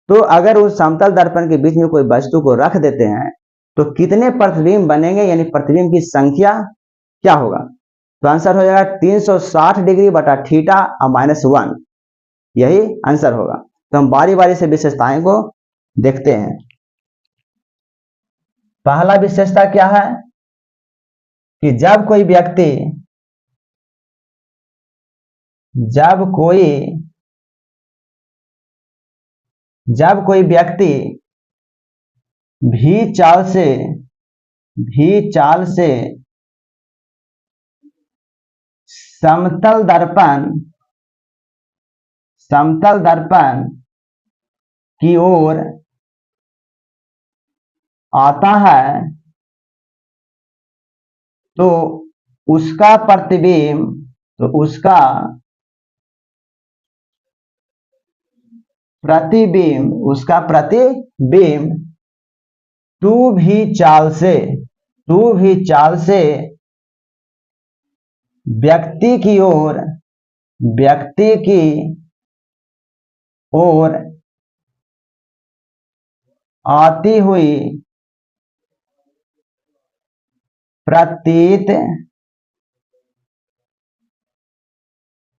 तो अगर उस समतल दर्पण के बीच में कोई वस्तु को रख देते हैं तो कितने प्रतिबिंब बनेंगे, यानी प्रतिबिंब की संख्या क्या होगा? तो आंसर हो जाएगा 360 डिग्री बटा थीटा और -1, यही आंसर होगा। तो हम बारी बारी से विशेषताएं को देखते हैं। पहला विशेषता क्या है कि जब कोई व्यक्ति भी चाल से समतल दर्पण की ओर आता है, तो उसका प्रतिबिंब टू भी चाल से व्यक्ति की ओर आती हुई प्रतीत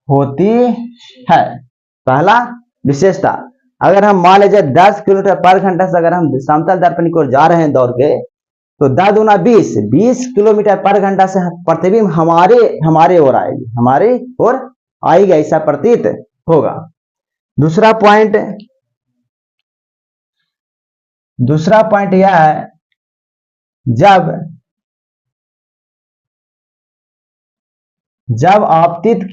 होती है। पहला विशेषता, अगर हम मान लीजिए 10 किलोमीटर पर घंटा से अगर हम समतल दर्पण की ओर जा रहे हैं दौड़ के, तो 10 दूना 20 किलोमीटर पर घंटा से प्रतिबिंब हमारे ओर आएगी, ऐसा प्रतीत होगा। दूसरा पॉइंट यह है, जब आपतित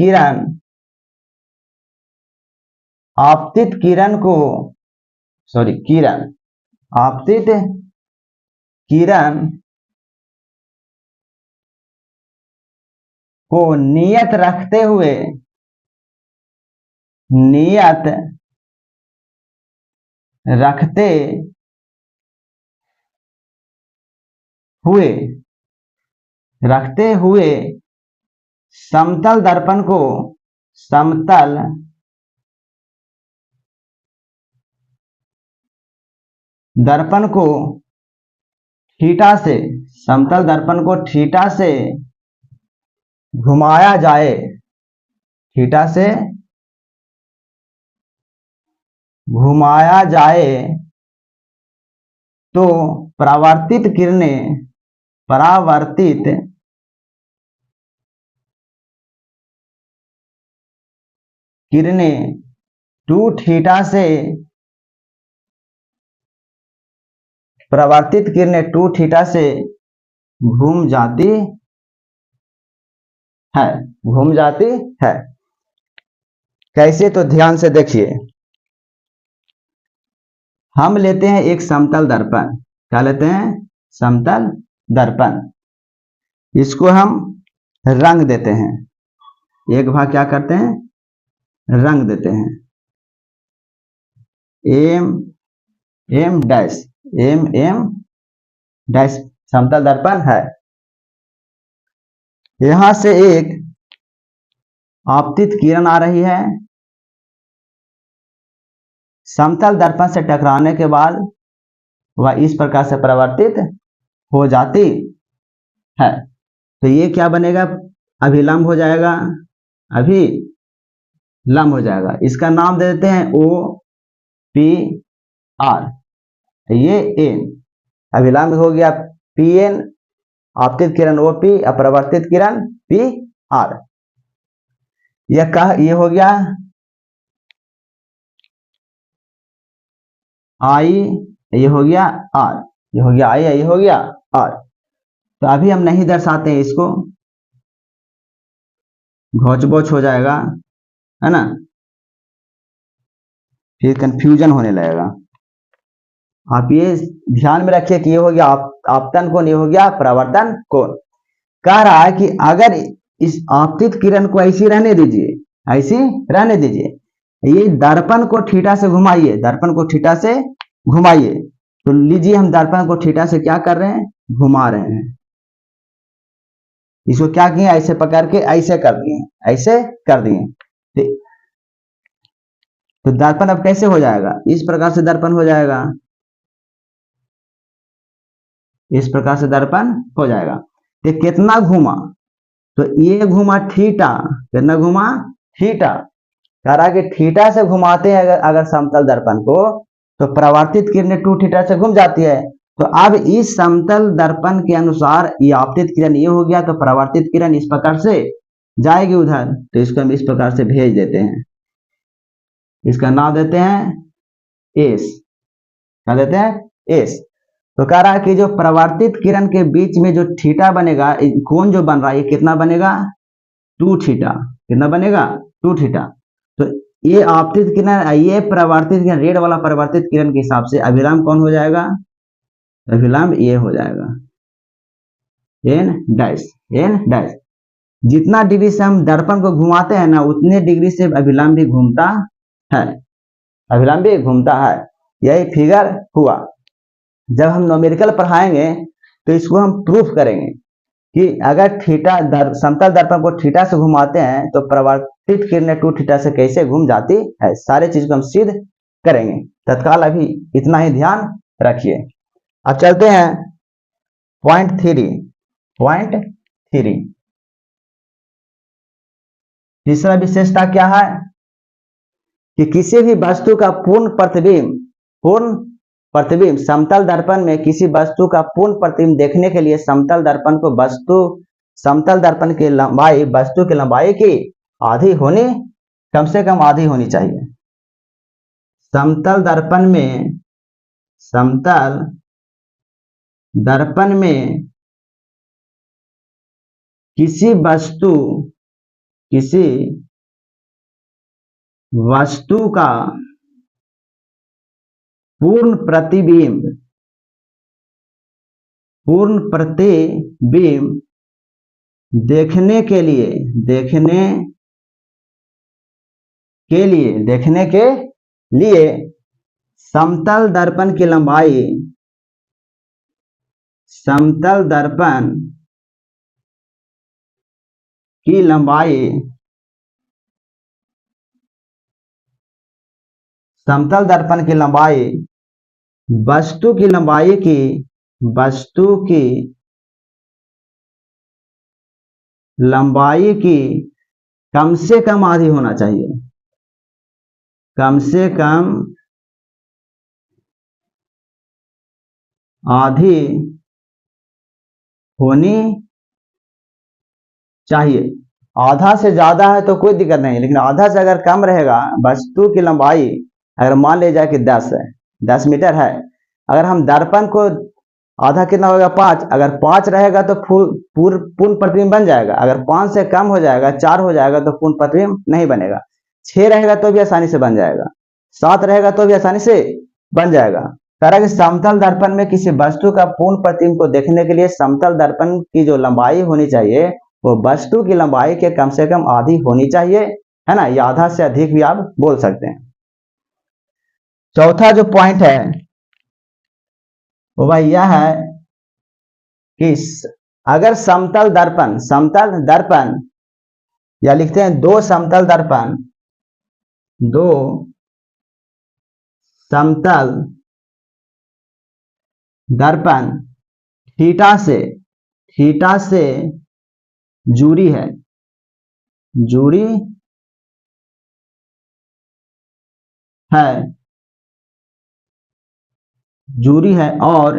किरण को नियत रखते हुए नियत रखते हुए समतल दर्पण को थीटा से घुमाया जाए, तो परावर्तित किरणें 2 थीटा से घूम जाती है। कैसे, तो ध्यान से देखिए। हम लेते हैं एक समतल दर्पण। क्या लेते हैं? समतल दर्पण। इसको हम रंग देते हैं। एक भाग क्या करते हैं? रंग देते हैं। एम डैश समतल दर्पण है। यहां से एक आपतित किरण आ रही है, समतल दर्पण से टकराने के बाद वह इस प्रकार से परावर्तित हो जाती है। तो ये क्या बनेगा? अभिलंब हो जाएगा, अभिलंब हो जाएगा। इसका नाम दे देते हैं OPR। ये एन अभिलंब हो गया, PN आपतित किरण OP, अपरावर्तित किरण PR। ये हो गया I, ये हो गया R, ये हो गया I, ये हो गया R। तो अभी हम नहीं दर्शाते हैं इसको, घोच बोच हो जाएगा, है ना, फिर कंफ्यूजन होने लगेगा। आप ये ध्यान में रखिए कि ये हो गया आपतन कोण, ये हो गया परावर्तन कोण। कह रहा है कि अगर इस आपतित किरण को ऐसी रहने दीजिए, ये दर्पण को थीटा से घुमाइए, तो लीजिए हम दर्पण को थीटा से क्या कर रहे हैं? घुमा रहे हैं। इसको क्या किए? ऐसे पकड़ के ऐसे कर दिए। तो दर्पण अब कैसे हो जाएगा? इस प्रकार से दर्पण हो जाएगा, इस प्रकार से दर्पण हो जाएगा। तो कितना घुमा? तो ये घुमा थीटा। कितना घुमा? थीटा। कह रहा कि थीटा से घुमाते हैं अगर समतल दर्पण को, तो परावर्तित किरणें 2 थीटा से घूम जाती है। तो अब इस समतल दर्पण के अनुसार ये आपतित किरण ये हो गया, तो परावर्तित किरण इस प्रकार से जाएगी उधर, तो इसको हम इस प्रकार से भेज देते हैं। इसका नाम देते हैं एस। क्या देते हैं? एस। तो कह रहा है कि जो परावर्तित किरण के बीच में जो थीटा बनेगा, कोण जो बन रहा है, ये कितना बनेगा? 2 थीटा। कितना बनेगा? 2 थीटा। तो ये आपतित किरण, ये परावर्तित किरण, रेड वाला परावर्तित किरण के हिसाब से अभिलंब कौन हो जाएगा? अभिलंब ये हो जाएगा एन डैश। जितना डिग्री से हम दर्पण को घुमाते हैं ना, उतने डिग्री से अभिलंब भी घूमता है। यही फिगर हुआ। जब हम न्यूमेरिकल पढ़ाएंगे तो इसको हम प्रूफ करेंगे कि अगर समतल दर्पण को थीटा से घुमाते हैं तो परावर्तित किरणें 2 थीटा से कैसे घूम जाती है। सारे चीज को हम सिद्ध करेंगे। तत्काल अभी इतना ही ध्यान रखिए। अब चलते हैं पॉइंट 3। तीसरा विशेषता क्या है? कि किसी भी वस्तु का पूर्ण प्रतिबिंब समतल दर्पण में, किसी वस्तु का पूर्ण प्रतिबिंब देखने के लिए समतल दर्पण की लंबाई वस्तु की लंबाई की आधी होनी, कम से कम आधी होनी चाहिए। समतल दर्पण में किसी वस्तु का पूर्ण प्रतिबिंब देखने के लिए, देखने के लिए समतल दर्पण की लंबाई, समतल दर्पण की लंबाई, समतल दर्पण की लंबाई वस्तु की लंबाई की, वस्तु की लंबाई की कम से कम आधी होना चाहिए, कम से कम आधी होनी चाहिए। आधा से ज्यादा है तो कोई दिक्कत नहीं, लेकिन आधा से अगर कम रहेगा, वस्तु की लंबाई अगर मान ले जाए कि 10 है, 10 मीटर है, अगर हम दर्पण को आधा कितना होगा 5, अगर 5 रहेगा तो पूर्ण प्रतिबिंब बन जाएगा, अगर 5 से कम हो जाएगा, 4 हो जाएगा तो पूर्ण प्रतिबिंब नहीं बनेगा, 6 रहेगा तो भी आसानी से बन जाएगा, 7 रहेगा तो भी आसानी से बन जाएगा। तरह के समतल दर्पण में किसी वस्तु का पूर्ण प्रतिबिंब को देखने के लिए समतल दर्पण की जो लंबाई होनी चाहिए वो वस्तु की लंबाई के कम से कम आधी होनी चाहिए, है ना, या आधा से अधिक भी आप बोल सकते हैं। चौथा जो पॉइंट है वो भाई यह है कि अगर समतल दर्पण या लिखते हैं दो समतल दर्पण, दो समतल दर्पण थीटा से जुड़ी है, जुड़ी है, जुड़ी है और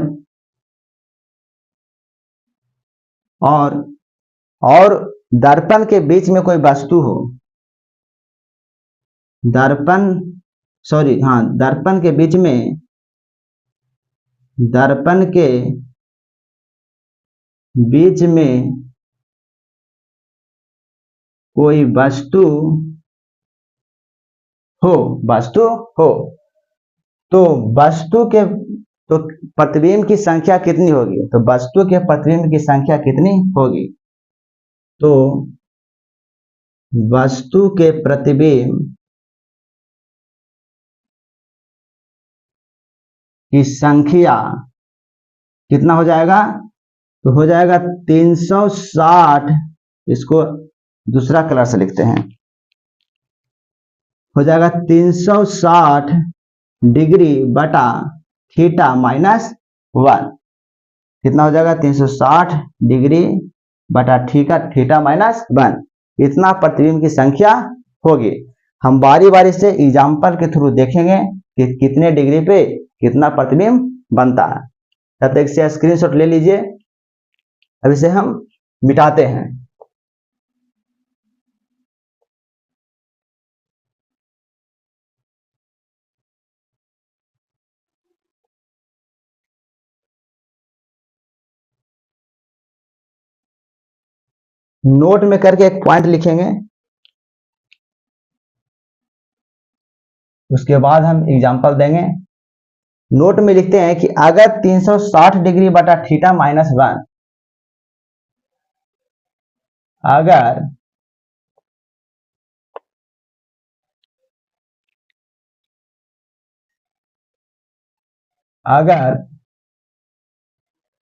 दर्पण के बीच में कोई वस्तु हो, दर्पण के बीच में, दर्पण के बीच में कोई वस्तु हो, तो वस्तु के तो प्रतिबिंब की संख्या कितनी होगी, तो वस्तु के प्रतिबिंब की संख्या कितनी होगी, तो वस्तु के प्रतिबिंब की संख्या कितना हो जाएगा, तो हो जाएगा 360, इसको दूसरा कलर से लिखते हैं, हो जाएगा 360 डिग्री बटा थीटा माइनस 1, कितना हो जाएगा 360 डिग्री बटा थीटा माइनस 1, इतना प्रतिबिंब की संख्या होगी। हम बारी बारी से एग्जाम्पल के थ्रू देखेंगे कि कितने डिग्री पे कितना प्रतिबिंब बनता है। तब तक से स्क्रीनशॉट ले लीजिए, अब इसे हम मिटाते हैं। नोट में करके एक पॉइंट लिखेंगे, उसके बाद हम एग्जाम्पल देंगे। नोट में लिखते हैं कि अगर 360 डिग्री बटा थीटा माइनस 1, अगर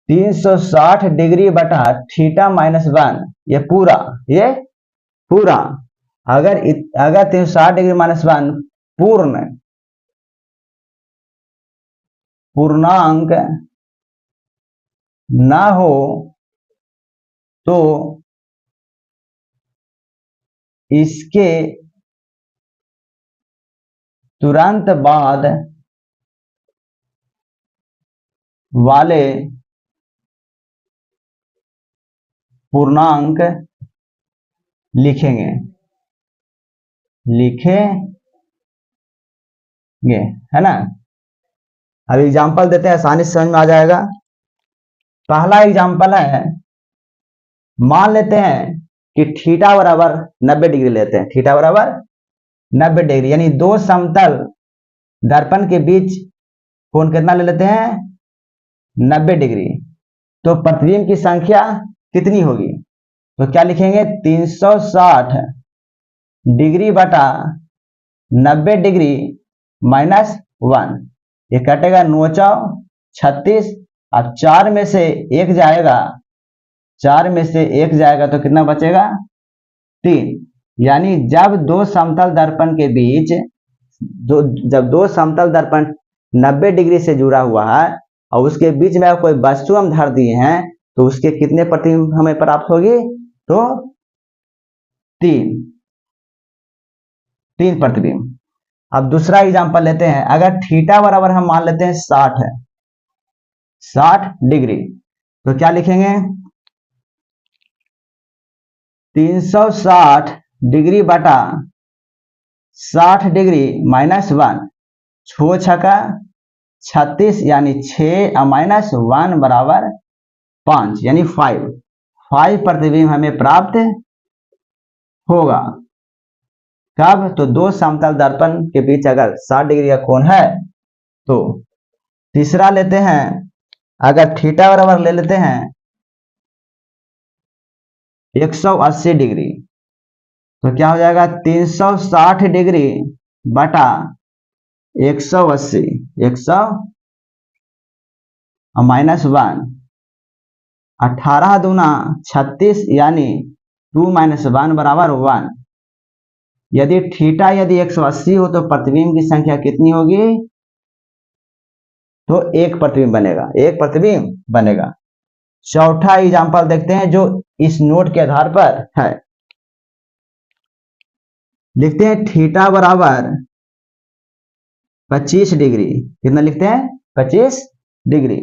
360 डिग्री बटा थीटा माइनस 1, ये पूरा अगर 360 डिग्री माइनस 1 पूर्णांक ना हो तो इसके तुरंत बाद वाले पूर्णांक लिखेंगे, है ना। अब एग्जाम्पल देते हैं, आसानी से समझ में आ जाएगा। पहला एग्जाम्पल है, मान लेते हैं कि थीटा बराबर 90 डिग्री लेते हैं, थीटा बराबर 90 डिग्री, यानी दो समतल दर्पण के बीच कोण कितना ले लेते हैं 90 डिग्री, तो प्रतिबिंब की संख्या कितनी होगी, तो क्या लिखेंगे 360 डिग्री बटा 90 डिग्री -1, ये कटेगा 9 36। अब 4 में से 1 जाएगा, 4 में से 1 जाएगा तो कितना बचेगा 3। यानी जब दो समतल दर्पण के बीच जब दो समतल दर्पण 90 डिग्री से जुड़ा हुआ है और उसके बीच में कोई वस्तु हम धर दिए हैं तो उसके कितने प्रतिबिंब हमें प्राप्त होगी, तो 3 प्रतिबिंब। अब दूसरा एग्जांपल लेते हैं। अगर थीटा बराबर हम मान लेते हैं 60 है, 60 डिग्री, तो क्या लिखेंगे 360 डिग्री बटा 60 डिग्री -1, 6 छका 36, यानी 6 -1 बराबर 5, यानी 5 प्रतिबिंब हमें प्राप्त होगा। कब, तो दो समतल दर्पण के बीच अगर 60 डिग्री का कोण है तो। तीसरा लेते हैं, अगर थीटा बराबर ले लेते हैं 180 डिग्री, तो क्या हो जाएगा 360 डिग्री बटा 180, 100 -1, 18 दूना 36, यानी 2 - 1 बराबर 1। यदि थीटा 180 हो तो प्रतिबिंब की संख्या कितनी होगी, तो एक प्रतिबिंब बनेगा, एक प्रतिबिंब बनेगा। चौथा एग्जांपल देखते हैं जो इस नोट के आधार पर है। लिखते हैं थीटा बराबर 25 डिग्री, कितना लिखते हैं 25 डिग्री,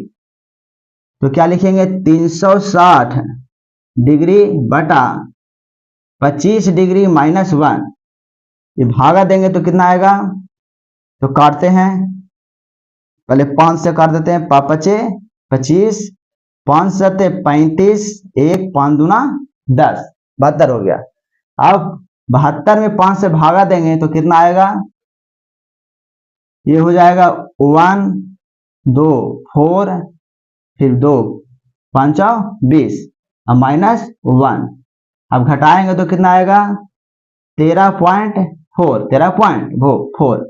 तो क्या लिखेंगे 360 डिग्री बटा 25 डिग्री -1, ये भागा देंगे तो कितना आएगा, तो काटते हैं, पहले 5 से काट देते हैं, 25, 5 सत्ते 35, 1 5 दूना 10, 72 हो गया। अब 72 में 5 से भागा देंगे तो कितना आएगा, ये हो जाएगा 1 2 4, फिर 2 5 20 और -1। अब घटाएंगे तो कितना आएगा 13.4।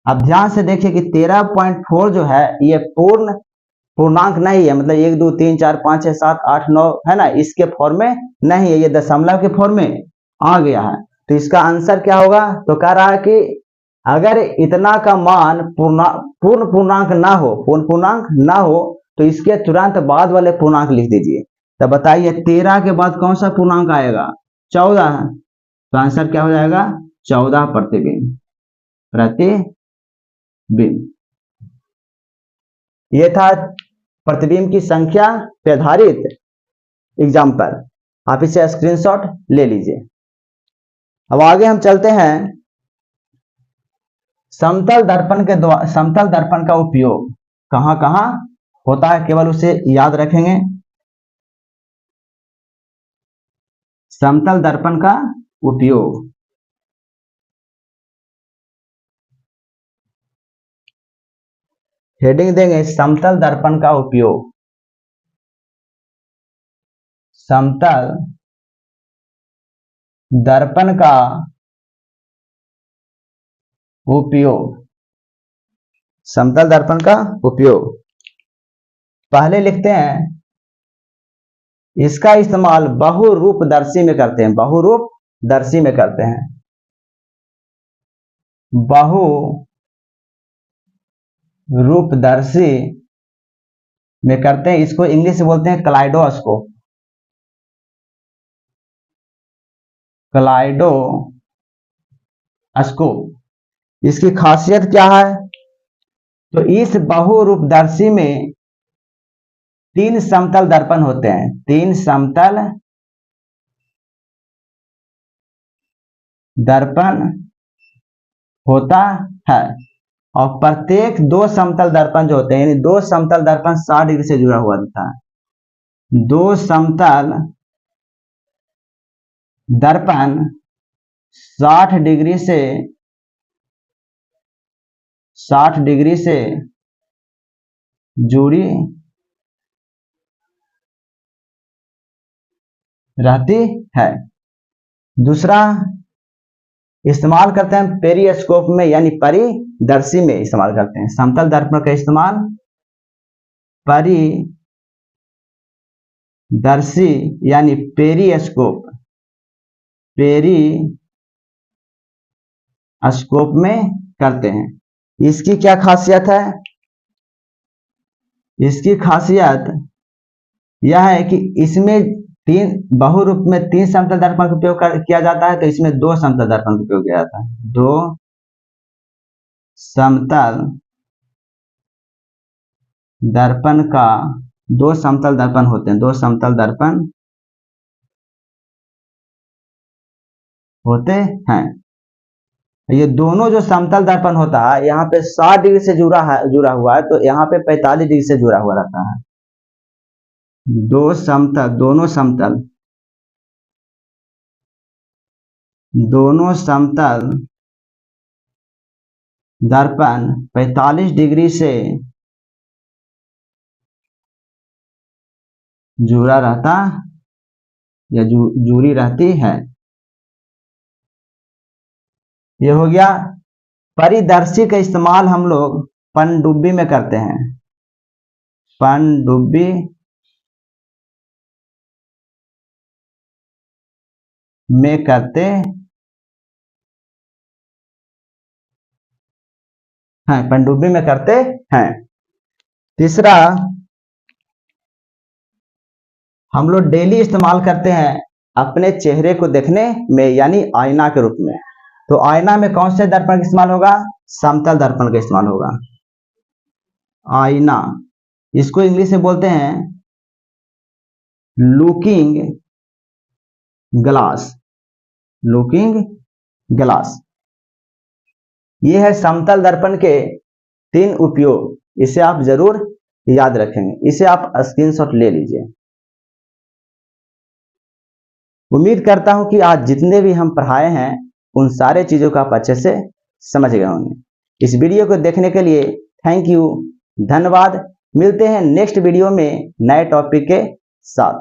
अब ध्यान से देखिए कि 13.4 जो है ये पूर्णांक नहीं है, मतलब 1 2 3 4 5 6 7 8 9 है ना, इसके फॉर्म में नहीं है, ये दशमलव के फॉर्म में आ गया है। तो इसका आंसर क्या होगा, तो कह रहा है कि अगर इतना का मान पूर्ण पूर्णांक ना हो तो इसके तुरंत बाद वाले पूर्णांक लिख दीजिए। तो बताइए 13 के बाद कौन सा पूर्णांक आएगा, 14, तो आंसर क्या हो जाएगा 14 प्रतिबिंब। ये था प्रतिबिंब की संख्या पे आधारित एग्जाम्पल, आप इसे स्क्रीनशॉट ले लीजिए। अब आगे हम चलते हैं, समतल दर्पण का उपयोग कहां कहां होता है, केवल उसे याद रखेंगे। समतल दर्पण का उपयोग, हेडिंग देंगे समतल दर्पण का उपयोग। समतल दर्पण का उपयोग, समतल दर्पण का उपयोग। पहले लिखते हैं इसका इस्तेमाल बहुरूपदर्शी में करते हैं, बहुरूपदर्शी में करते हैं, बहुरूपदर्शी में करते हैं। इसको इंग्लिश से बोलते हैं कलाइडोस्कोप, कलाइडोस्कोप। इसकी खासियत क्या है, तो इस बहुरूपदर्शी में 3 समतल दर्पण होते हैं, 3 समतल दर्पण होता है, और प्रत्येक 2 समतल दर्पण जो होते हैं, यानी 2 समतल दर्पण 60 डिग्री से जुड़ा हुआ होता है। 2 समतल दर्पण 60 डिग्री से जुड़ी रहती है। दूसरा इस्तेमाल करते हैं पेरिस्कोप में यानी परिदर्शी में इस्तेमाल करते हैं। समतल दर्पण का इस्तेमाल परिदर्शी यानी पेरिस्कोप में करते हैं। इसकी क्या खासियत है? इसकी खासियत यह है कि इसमें बहुरूप में 3 समतल दर्पण का उपयोग किया जाता है, तो इसमें 2 समतल दर्पण का उपयोग किया जाता है। 2 समतल दर्पण का 2 समतल दर्पण होते हैं, 2 समतल दर्पण होते हैं। ये दोनों जो समतल दर्पण होता है यहाँ पे 60 डिग्री से जुड़ा हुआ है, तो यहाँ पे 45 डिग्री से जुड़ा हुआ रहता है। दोनों समतल दर्पण 45 डिग्री से जुड़ा रहता या जुड़ी रहती है। ये हो गया। परिदर्शी का इस्तेमाल हम लोग पनडुब्बी में करते हैं। पनडुब्बी में करते हैं, पनडुब्बी में करते हैं। तीसरा, हम लोग डेली इस्तेमाल करते हैं अपने चेहरे को देखने में यानी आईना के रूप में। तो आईना में कौन से दर्पण का इस्तेमाल होगा? समतल दर्पण का इस्तेमाल होगा। आईना, इसको इंग्लिश में बोलते हैं लुकिंग ग्लास। लुकिंग ग्लास, ये है समतल दर्पण के 3 उपयोग। इसे आप जरूर याद रखेंगे, इसे आप स्क्रीनशॉट ले लीजिए। उम्मीद करता हूं कि आज जितने भी हम पढ़ाए हैं उन सारे चीजों को आप अच्छे से समझ गए होंगे। इस वीडियो को देखने के लिए थैंक यू, धन्यवाद। मिलते हैं नेक्स्ट वीडियो में नए टॉपिक के साथ।